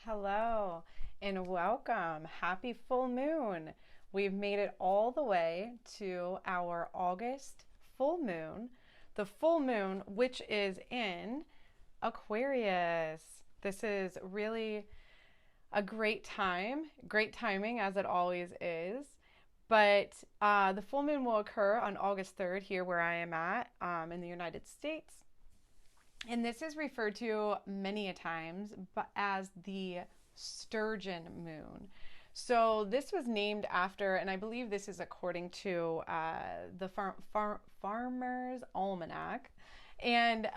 Hello and welcome. Happy full moon. We've made it all the way to our August full moon, the full moon which is in Aquarius. This is really a great time, great timing as it always is. But the full moon will occur on August 3rd here where I am at in the United States. And this is referred to many a times but as the sturgeon moon. So this was named after, and I believe this is according to the Farmer's Almanac. And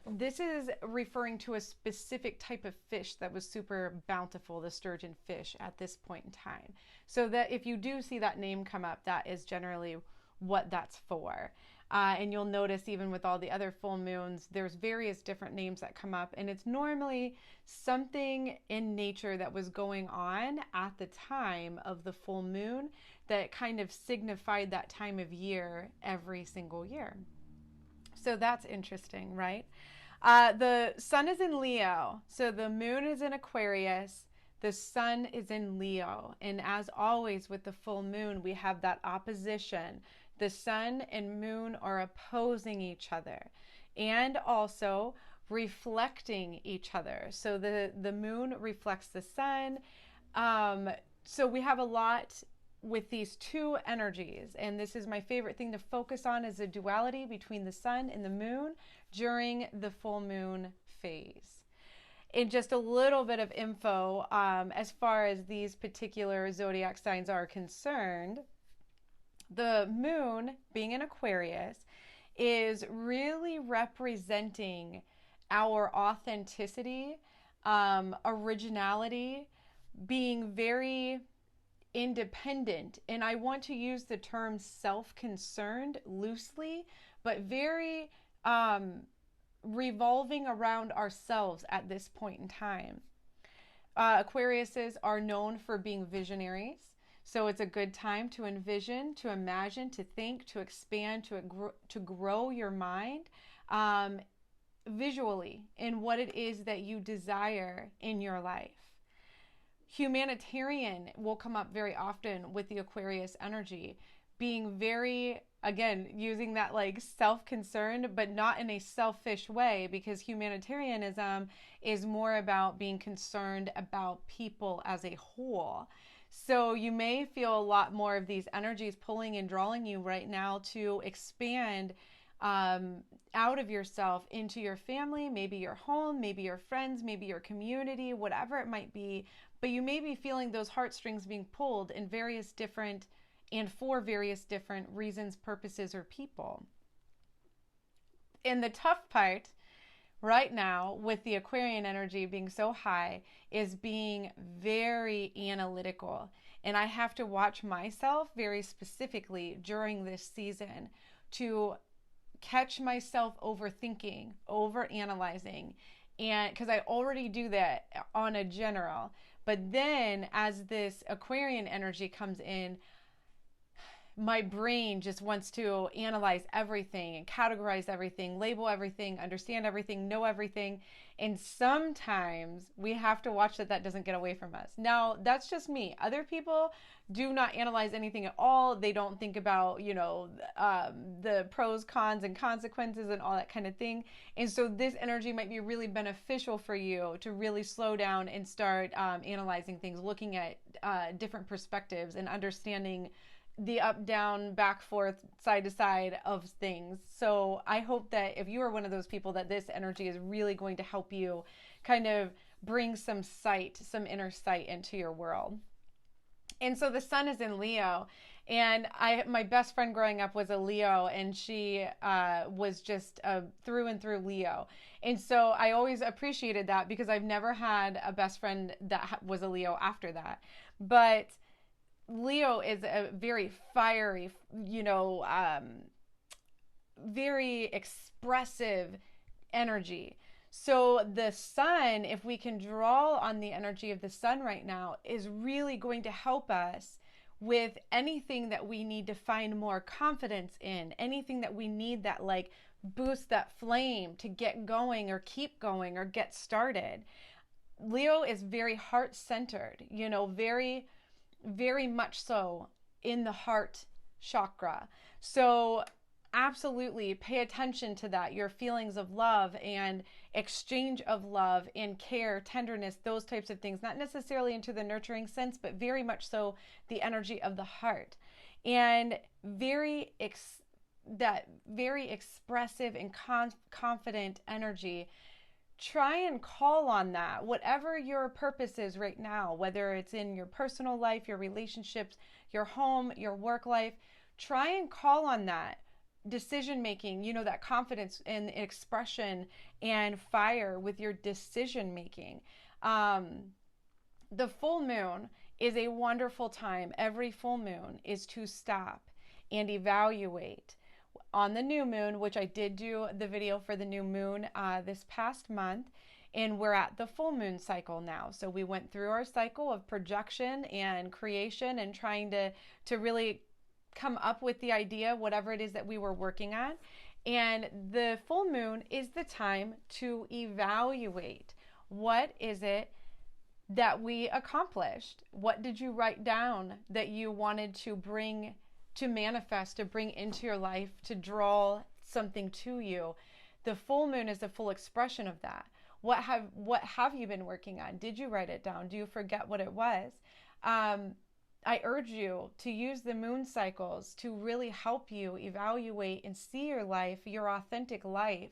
this is referring to a specific type of fish that was super bountiful, the sturgeon fish, at this point in time. So that if you do see that name come up, that is generally what that's for. And you'll notice even with all the other full moons, there's various different names that come up, and it's normally something in nature that was going on at the time of the full moon that kind of signified that time of year every single year. So that's interesting, right? The sun is in Leo, so the moon is in Aquarius. The sun is in Leo. And as always with the full moon, we have that opposition. The sun and moon are opposing each other and also reflecting each other. So the moon reflects the sun. So we have a lot with these two energies, and this is my favorite thing to focus on, is the duality between the sun and the moon during the full moon phase. And just a little bit of info as far as these particular zodiac signs are concerned. The moon, being in Aquarius, is really representing our authenticity, originality, being very independent. And I want to use the term self-concerned loosely, but very revolving around ourselves at this point in time. Aquariuses are known for being visionaries. So it's a good time to envision, to imagine, to think, to expand, to grow your mind visually in what it is that you desire in your life. Humanitarian will come up very often with the Aquarius energy, being very, again, using that like self-concerned, but not in a selfish way, because humanitarianism is more about being concerned about people as a whole. So you may feel a lot more of these energies pulling and drawing you right now to expand out of yourself into your family, maybe your home, maybe your friends, maybe your community, whatever it might be. But you may be feeling those heartstrings being pulled in various different and for various different reasons, purposes, or people. And the tough part right now with the Aquarian energy being so high is being very analytical. And I have to watch myself very specifically during this season to catch myself overthinking, overanalyzing, and because I already do that on a general. But then as this Aquarian energy comes in, my brain just wants to analyze everything and categorize everything, label everything, understand everything, know everything. And sometimes we have to watch that doesn't get away from us. Now, that's just me. Other people do not analyze anything at all. They don't think about, the pros, cons, and consequences and all that kind of thing. And so this energy might be really beneficial for you to really slow down and start analyzing things, looking at different perspectives and understanding the up, down, back, forth, side to side of things. So I hope that if you are one of those people, that this energy is really going to help you kind of bring some sight, some inner sight into your world. And so the sun is in Leo, and my best friend growing up was a Leo, and she was just through and through Leo. And so I always appreciated that because I've never had a best friend that was a Leo after that. But Leo is a very fiery, very expressive energy. So the sun, if we can draw on the energy of the sun right now, is really going to help us with anything that we need to find more confidence in, anything that we need that boost that flame to get going or keep going or get started. Leo is very heart-centered, you know, very, very much so in the heart chakra. So absolutely pay attention to that, your feelings of love and exchange of love and care, tenderness, those types of things, not necessarily into the nurturing sense, but very much so the energy of the heart. And that very expressive and confident energy, try and call on that, whatever your purpose is right now, whether it's in your personal life, your relationships, your home, your work life. Try and call on that decision making, you know, that confidence and expression and fire with your decision making. The full moon is a wonderful time. Every full moon is to stop and evaluate. On the new moon, which I did do the video for the new moon this past month, and we're at the full moon cycle now. So we went through our cycle of projection and creation and trying to really come up with the idea, whatever it is that we were working on. And the full moon is the time to evaluate. What is it that we accomplished? What did you write down that you wanted to bring, to manifest, to bring into your life, to draw something to you? The full moon is the full expression of that. What have you been working on? Did you write it down? Do you forget what it was? I urge you to use the moon cycles to really help you evaluate and see your life, your authentic life,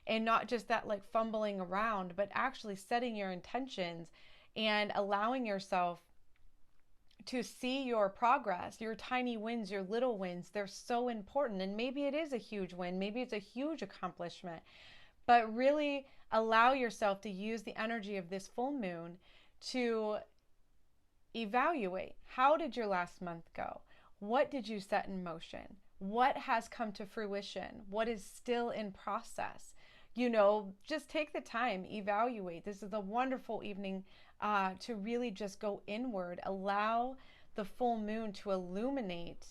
and not just that like fumbling around, but actually setting your intentions and allowing yourself to see your progress, your tiny wins, your little wins. They're so important. And maybe it is a huge win, maybe it's a huge accomplishment, but really allow yourself to use the energy of this full moon to evaluate. How did your last month go? What did you set in motion? What has come to fruition? What is still in process? You know, just take the time, evaluate. This is a wonderful evening to really just go inward. Allow the full moon to illuminate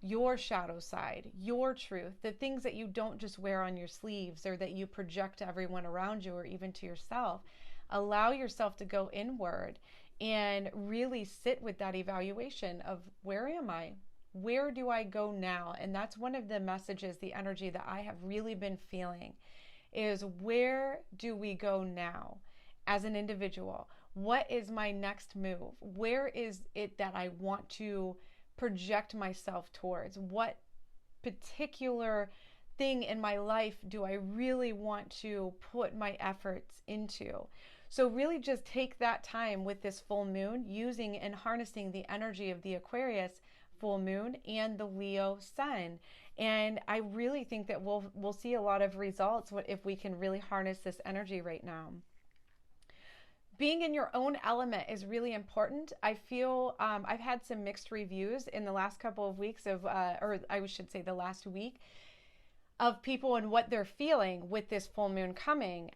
your shadow side, your truth, the things that you don't just wear on your sleeves or that you project to everyone around you or even to yourself. Allow yourself to go inward and really sit with that evaluation of where am I? Where do I go now? And that's one of the messages, the energy that I have really been feeling is, where do we go now as an individual? What is my next move? Where is it that I want to project myself towards? What particular thing in my life do I really want to put my efforts into? So really just take that time with this full moon, using and harnessing the energy of the Aquarius full moon and the Leo sun. And I really think that we'll see a lot of results if we can really harness this energy right now. Being in your own element is really important. I feel I've had some mixed reviews in the last couple of weeks of, or I should say the last week, of people and what they're feeling with this full moon coming,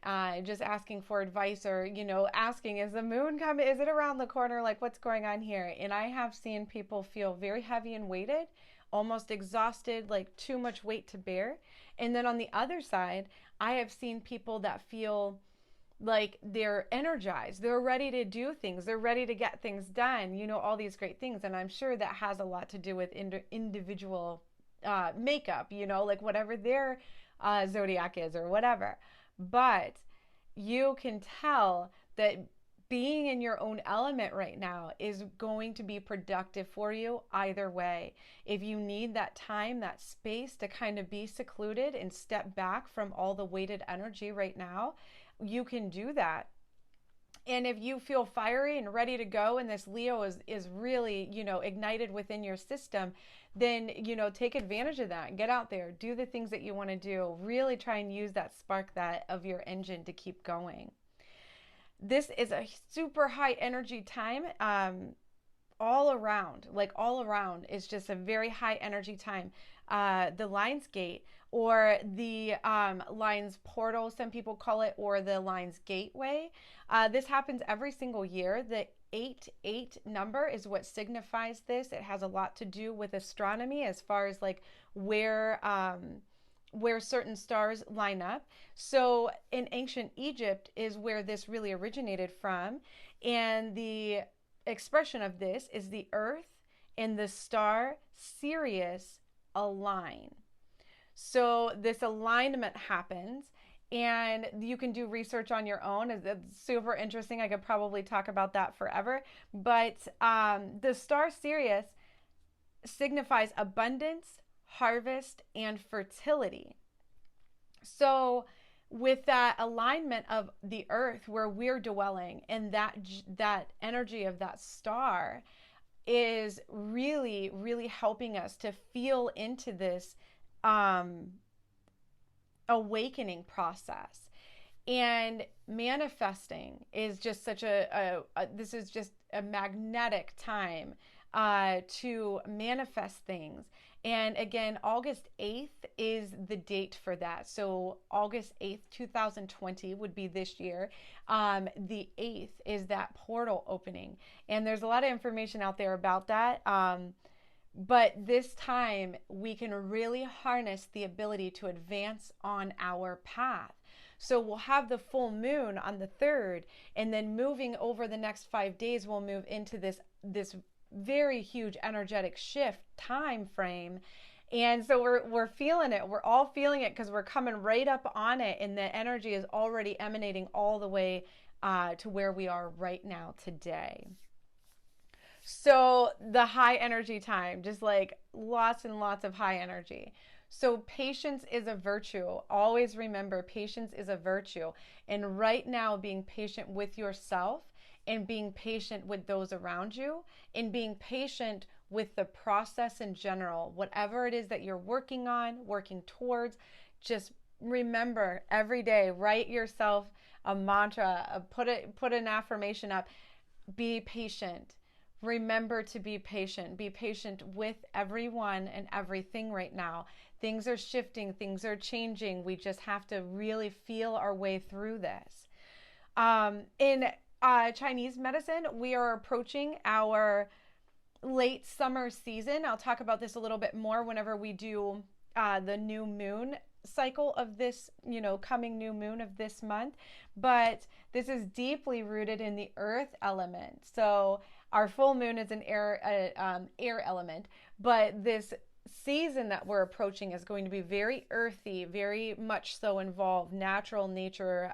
just asking for advice, or, you know, asking, is the moon coming? Is it around the corner? Like, what's going on here? And I have seen people feel very heavy and weighted, almost exhausted, like too much weight to bear. And then on the other side, I have seen people that feel like they're energized, they're ready to do things, they're ready to get things done, you know, all these great things. And I'm sure that has a lot to do with individual makeup, you know, like whatever their zodiac is or whatever. But you can tell that being in your own element right now is going to be productive for you either way. If you need that time, that space to kind of be secluded and step back from all the weighted energy right now, you can do that. And if you feel fiery and ready to go, and this Leo is really, you know, ignited within your system, then, you know, take advantage of that. Get out there, do the things that you want to do. Really try and use that spark of your engine to keep going. This is a super high energy time. All around is just a very high energy time. The Lions Gate, or the Lions Portal, some people call it, or the Lions Gateway. This happens every single year. The 8-8 number is what signifies this. It has a lot to do with astronomy, as far as like where where certain stars line up. So in ancient Egypt is where this really originated from. And the expression of this is the earth and the star Sirius align. So this alignment happens, and you can do research on your own. It's super interesting. I could probably talk about that forever. But the star Sirius signifies abundance, harvest, and fertility. So with that alignment of the earth where we're dwelling, and that energy of that star is really, really helping us to feel into this awakening process. And manifesting is just such this is just a magnetic time to manifest things. And again, August 8th is the date for that. So August 8th, 2020 would be this year. The 8th is that portal opening. And there's a lot of information out there about that. But this time we can really harness the ability to advance on our path. So we'll have the full moon on the 3rd, and then moving over the next 5 days, we'll move into this very huge energetic shift time frame. And so we're feeling it. We're all feeling it because we're coming right up on it, and the energy is already emanating all the way to where we are right now today. So the high energy time, just like lots and lots of high energy. So patience is a virtue. Always remember, patience is a virtue. And right now, being patient with yourself and being patient with those around you and being patient with the process in general, whatever it is that you're working on, working towards, just remember every day, write yourself a mantra, put an affirmation up, be patient. Remember to be patient. Be patient with everyone and everything right now. Things are shifting. Things are changing. We just have to really feel our way through this. In Chinese medicine, we are approaching our late summer season. I'll talk about this a little bit more whenever we do the new moon cycle of this, coming new moon of this month. But this is deeply rooted in the earth element. So our full moon is an air element, but this season that we're approaching is going to be very earthy, very much so involved natural nature,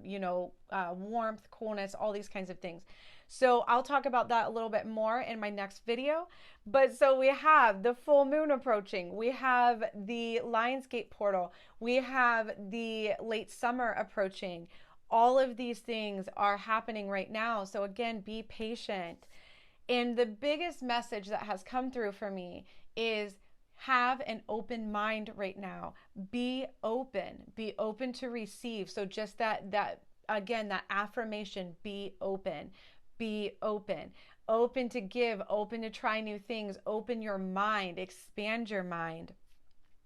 warmth, coolness, all these kinds of things. So I'll talk about that a little bit more in my next video. But so we have the full moon approaching. We have the Lionsgate portal. We have the late summer approaching. All of these things are happening right now. So again, be patient. And the biggest message that has come through for me is have an open mind right now. Be open to receive. So just that again, that affirmation, be open to give, open to try new things, open your mind, expand your mind.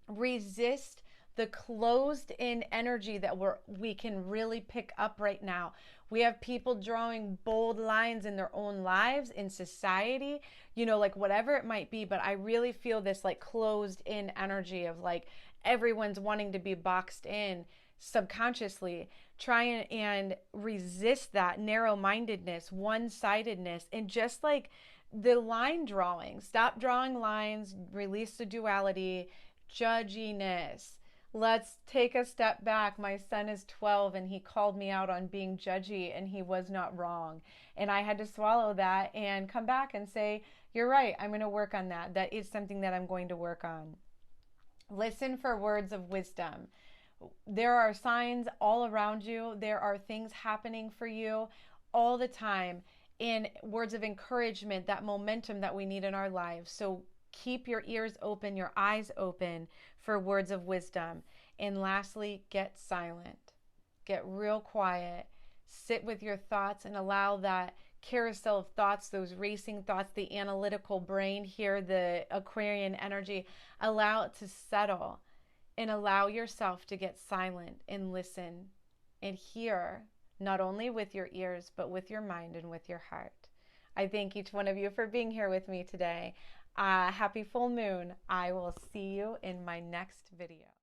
Resist the closed in energy that we can really pick up right now. We have people drawing bold lines in their own lives, in society, like whatever it might be. But I really feel this like closed in energy of like everyone's wanting to be boxed in subconsciously. Try and resist that narrow-mindedness, one-sidedness, and just like the line drawing. Stop drawing lines, release the duality, judginess. Let's take a step back. My son is 12 and he called me out on being judgy, and he was not wrong. And I had to swallow that and come back and say, you're right, I'm going to work on that. That is something that I'm going to work on. Listen for words of wisdom. There are signs all around you. There are things happening for you all the time, and words of encouragement, that momentum that we need in our lives. So keep your ears open, your eyes open for words of wisdom. And lastly, get silent. Get real quiet. Sit with your thoughts and allow that carousel of thoughts, those racing thoughts, the analytical brain here, the Aquarian energy, allow it to settle. And allow yourself to get silent and listen and hear, not only with your ears, but with your mind and with your heart. I thank each one of you for being here with me today. Happy full moon. I will see you in my next video.